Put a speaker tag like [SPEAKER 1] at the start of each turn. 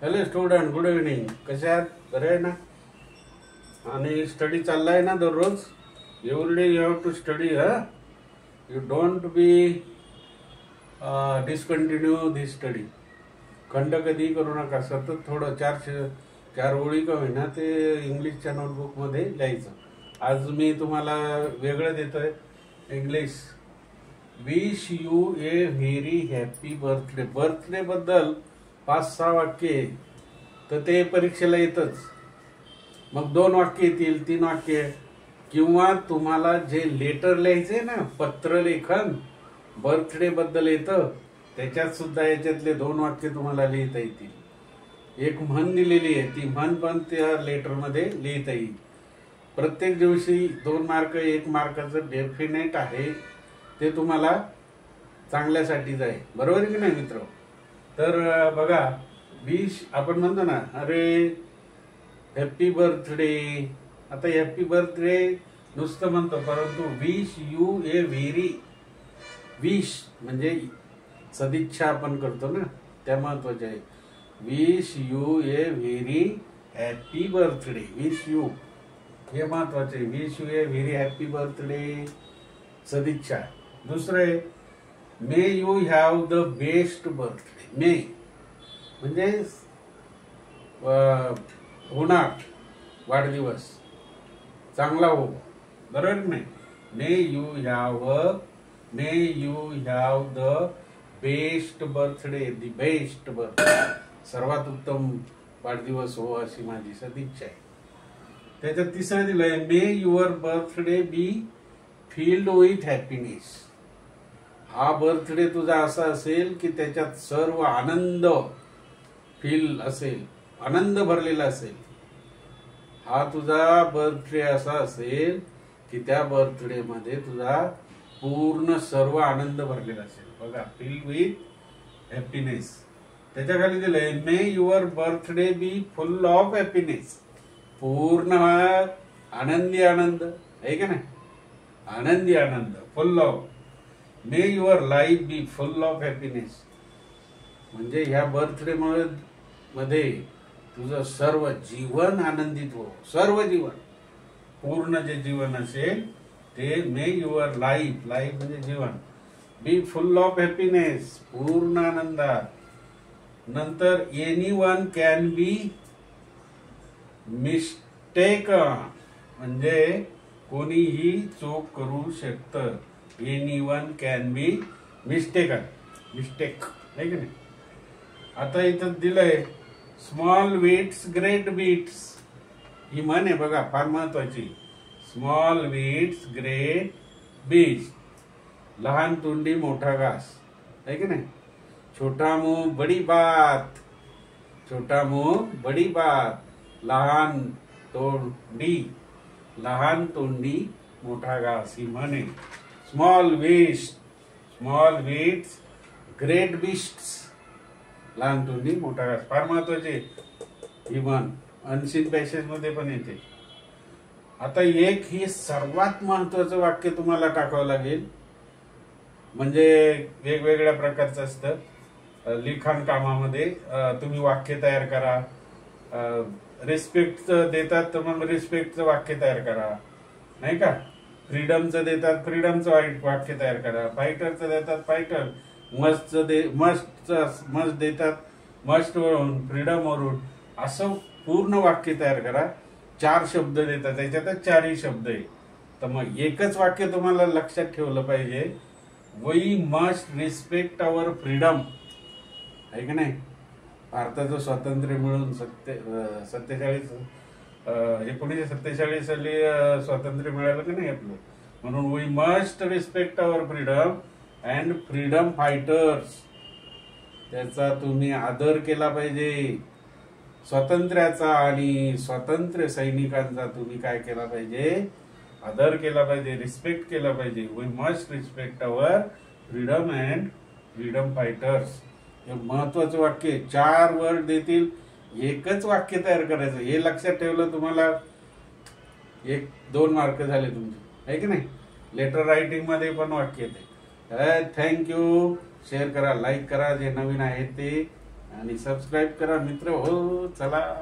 [SPEAKER 1] Hello student, good evening. कसे आहात? बरे आहे ना? आणि स्टडी चाललाय ना दररोज? Every day you have to study. You don't be discontinue the study. खंड कधी करू नका. सतत थोडं चार ओळी का होईना ते इंग्लिशच्या नोटबुकमध्ये लिहायचं. आज मी तुम्हाला वेगळं देतोय. English. Wish you a very happy birthday. Birthday बद्दल 5-6 वाक्य आहे, तर ते परीक्षेला येतच. मग 2 वाक्य येतील, 3 वाक्य, किंवा तुम्हाला जे लेटर लिहायचे ना, पत्रलेखन, बर्थडे बद्दल येतं, त्याच्यात सुद्धा याच्यातले 2 वाक्य तुम्हाला लिहिता येतील. एक म्हण दिलेली आहे, ती म्हण पण त्या लेटरमध्ये लिहिता येईल. प्रत्येक दिवशी 2 मार्क, 1 मार्काचं डेफिनेट आहे. ते तुम्हाला चांगल्यासाठीच आहे. बरोबर आहे की नाही मित्र? तर बघा, विश आपण म्हणतो ना, अरे हॅपी बर्थडे. आता हॅपी बर्थडे नुसतं म्हणतो, परंतु wish you a very, wish म्हणजे सदिच्छा आपण करतो ना, त्या महत्वाचे आहे. Wish you a very happy birthday. Wish you हे महत्वाचे. Wish you a very happy birthday, सदिच्छा. दुसरे, may you have the best birthday. May म्हणजे होणार वाढदिवस चांगला हो. बरोबर नाही? May you have the best birthday, the best birthday, सर्वात उत्तम वाढदिवस हो, अशी माझी सदिच्छा आहे. त्याच्यात तिसरं दिलंय, may your birthday be filled with happiness. हा बर्थडे तुझा असा असेल की त्याच्यात सर्व आनंद फील असेल, आनंद भरलेला असेल. हा तुझा बर्थडे असा असेल की त्या बर्थडे मध्ये तुझा पूर्ण सर्व आनंद भरलेला असेल. बघा, फील विथ हॅपीनेस. त्याच्या खाली दिलंय, may your birthday be full of happiness. पूर्ण आनंदी आनंद आहे का नाही? आनंदी आनंद, full of. May your life be full of happiness म्हणजे ह्या बर्थडे मध्ये तुझं सर्व जीवन आनंदित हो. सर्व जीवन, पूर्ण जे जीवन असेल ते, मे युअर लाईफ, लाईफ म्हणजे जीवन, बी फुल ऑफ हॅपीनेस, पूर्ण आनंदात. नंतर, anyone can be mistaken म्हणजे कोणीही चूक करू शकतं. Anyone can be mistaken, mistake आहे की नाही? आता इथं दिलंय, स्मॉल बीट्स ग्रेट बीट्स. ही म्हण आहे बघा, फार महत्वाची. Small beats great beats. लहान तोंडी मोठा घास आहे की नाही? छोटा मुंह बडी बात, छोटा मुंह बडी बात. लहान तोंडी मोठा घास, ही म्हण आहे. Small beats great beasts. लहान तोंडी मोठा घास, फार महत्वाचे ही म्हण. अनसीन पॅसेज मध्ये पण येते. आता एक ही सर्वात महत्वाचं वाक्य तुम्हाला टाकावं लागेल. म्हणजे वेगवेगळ्या प्रकारचं असतं लिखाण कामामध्ये. तुम्ही वाक्य तयार करा. रिस्पेक्ट देतात तर मग रिस्पेक्टचं वाक्य तयार करा, नाही का? फ्रीडमचं देतात, फ्रीडमचं वाक्य तयार करा. फायटरचं देतात, फायटर. मस्ट देतात, मस्ट वरून, फ्रीडम वरून, असं पूर्ण वाक्य तयार करा. 4 शब्द देतात, त्याच्यातच 4ही शब्द आहे. तर मग एकच वाक्य तुम्हाला लक्षात ठेवलं पाहिजे, we must respect our freedom, आहे की नाही? भारताचं स्वातंत्र्य मिळून 1947 साली स्वातंत्र्य मिळालं की नाही आपलं. म्हणून we must respect our freedom and freedom fighters. त्याचा तुम्ही आदर केला पाहिजे. स्वातंत्र्याचा आणि स्वातंत्र्य सैनिकांचा तुम्ही काय केला पाहिजे? आदर केला पाहिजे, रिस्पेक्ट केला पाहिजे. We must respect our freedom and freedom fighters. हे महत्वाचं वाक्य. 4 वर्ड देतील, एकच वाक्य तयार करायचं. हे लक्षात ठेवलं तुम्हाला 1-2 मार्क झाले तुमचे, आहे की नाही? लेटर रायटिंग मध्ये पण वाक्य येते. थँक्यू. शेअर करा, लाईक करा जे नवीन आहेत ते, आणि सबस्क्राईब करा मित्र हो. चला.